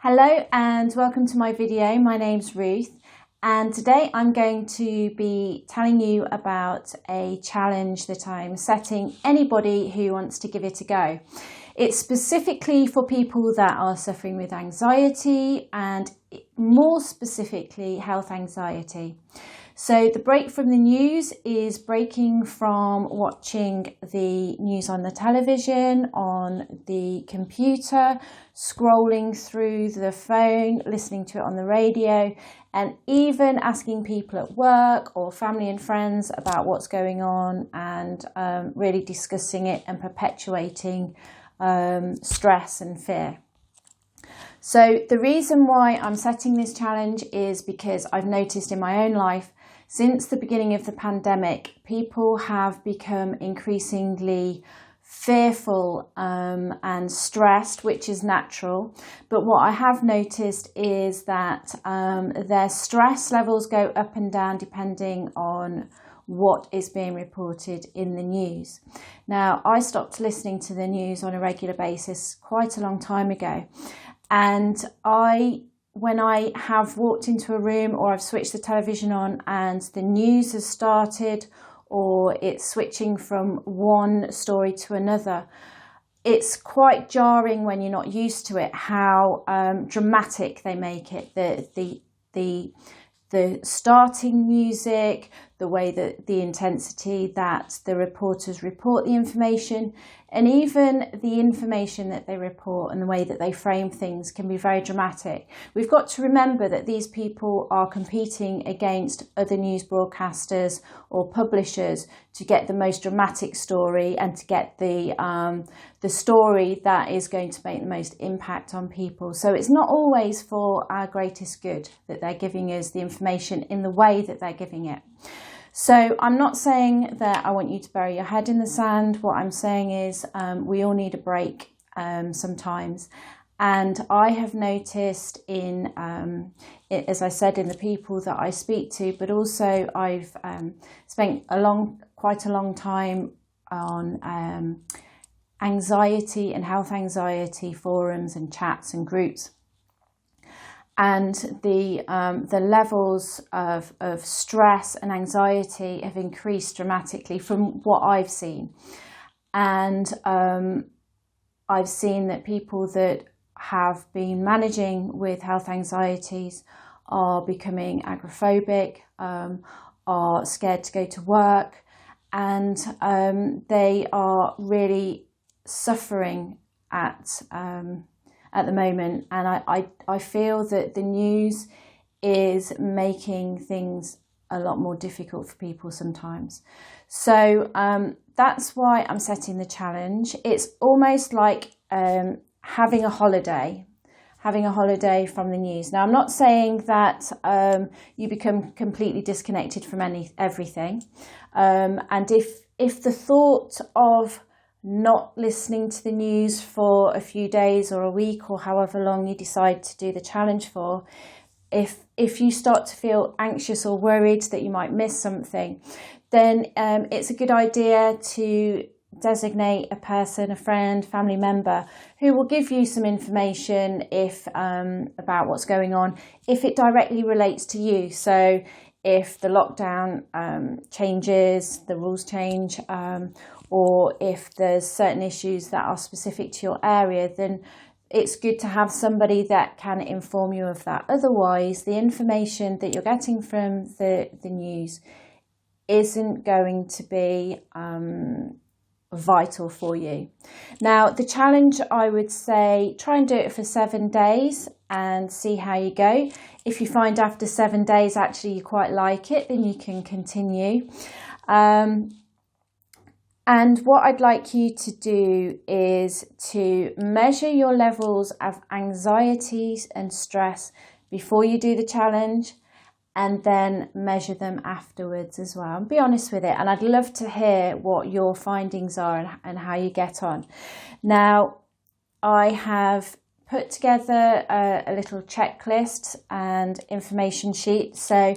Hello and welcome to my video. My name's Ruth and today I'm going to be telling you about a challenge that I'm setting anybody who wants to give it a go. It's specifically for people that are suffering with anxiety and more specifically health anxiety. So the break from the news is breaking from watching the news on the television, on the computer, scrolling through the phone, listening to it on the radio, and even asking people at work or family and friends about what's going on and really discussing it and perpetuating stress and fear. So the reason why I'm setting this challenge is because I've noticed in my own life since the beginning of the pandemic, people have become increasingly fearful and stressed, which is natural. But what I have noticed is that their stress levels go up and down depending on what is being reported in the news. Now, I stopped listening to the news on a regular basis quite a long time ago. And when I have walked into a room or I've switched the television on and the news has started or it's switching from one story to another, it's quite jarring when you're not used to it, how dramatic they make it. The starting music, the way that the intensity that the reporters report the information, and even the information that they report and the way that they frame things can be very dramatic. We've got to remember that these people are competing against other news broadcasters or publishers to get the most dramatic story and to get the story that is going to make the most impact on people. So it's not always for our greatest good that they're giving us the information in the way that they're giving it. So I'm not saying that I want you to bury your head in the sand. What I'm saying is we all need a break sometimes. And I have noticed as I said, in the people that I speak to, but also I've spent quite a long time on anxiety and health anxiety forums and chats and groups. And the levels of stress and anxiety have increased dramatically from what I've seen. And I've seen that people that have been managing with health anxieties are becoming agoraphobic, are scared to go to work, and they are really suffering at the moment. And I feel that the news is making things a lot more difficult for people sometimes. So that's why I'm setting the challenge. It's almost like having a holiday from the news. Now, I'm not saying that you become completely disconnected from everything. And if the thought of not listening to the news for a few days or a week or however long you decide to do the challenge for, if you start to feel anxious or worried that you might miss something, then it's a good idea to designate a person, a friend, family member who will give you some information about what's going on if it directly relates to you. So if the lockdown changes, the rules change, or if there's certain issues that are specific to your area, then it's good to have somebody that can inform you of that. Otherwise, the information that you're getting from the news isn't going to be vital for you. Now, the challenge, I would say, try and do it for 7 days and see how you go. If you find after 7 days actually you quite like it, then you can continue. And what I'd like you to do is to measure your levels of anxieties and stress before you do the challenge, and then measure them afterwards as well. And be honest with it. And I'd love to hear what your findings are and how you get on. Now, I have put together a little checklist and information sheet. So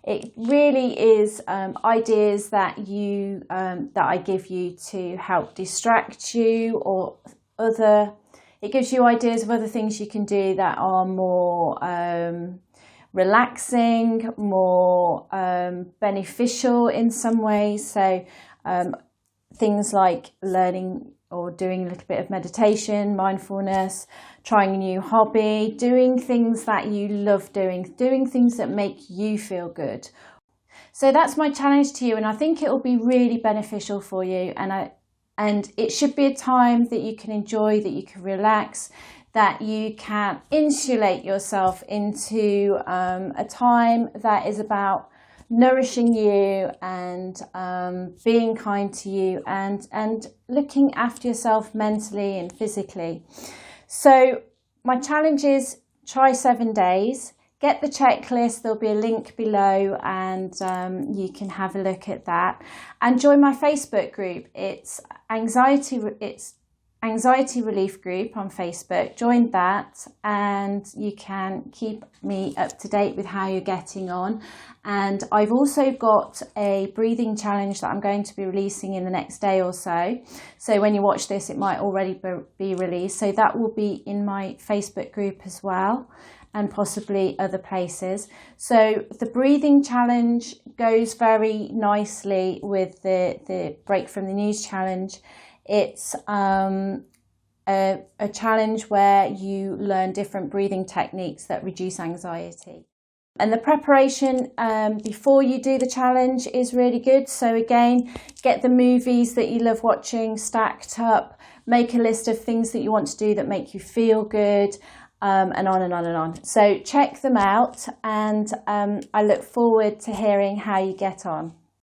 it really is ideas that I give you to help distract you or other It gives you ideas of other things you can do that are more relaxing, more beneficial in some ways. So things like learning or doing a little bit of meditation, mindfulness, trying a new hobby, doing things that you love doing things that make you feel good. So that's my challenge to you, and I think it will be really beneficial for you. And it should be a time that you can enjoy, that you can relax, that you can insulate yourself into a time that is about nourishing you and being kind to you and looking after yourself mentally and physically. So my challenge is try 7 days. Get the checklist, there'll be a link below, and you can have a look at that. And join my Facebook group. It's anxiety relief group on Facebook. Join that, and you can keep me up to date with how you're getting on. And I've also got a breathing challenge that I'm going to be releasing in the next day or so. So when you watch this, it might already be released. So that will be in my Facebook group as well, and possibly other places. So the breathing challenge goes very nicely with the break from the news challenge. It's a challenge where you learn different breathing techniques that reduce anxiety. And the preparation before you do the challenge is really good. So again, get the movies that you love watching stacked up, make a list of things that you want to do that make you feel good, and on and on and on. So check them out, and I look forward to hearing how you get on.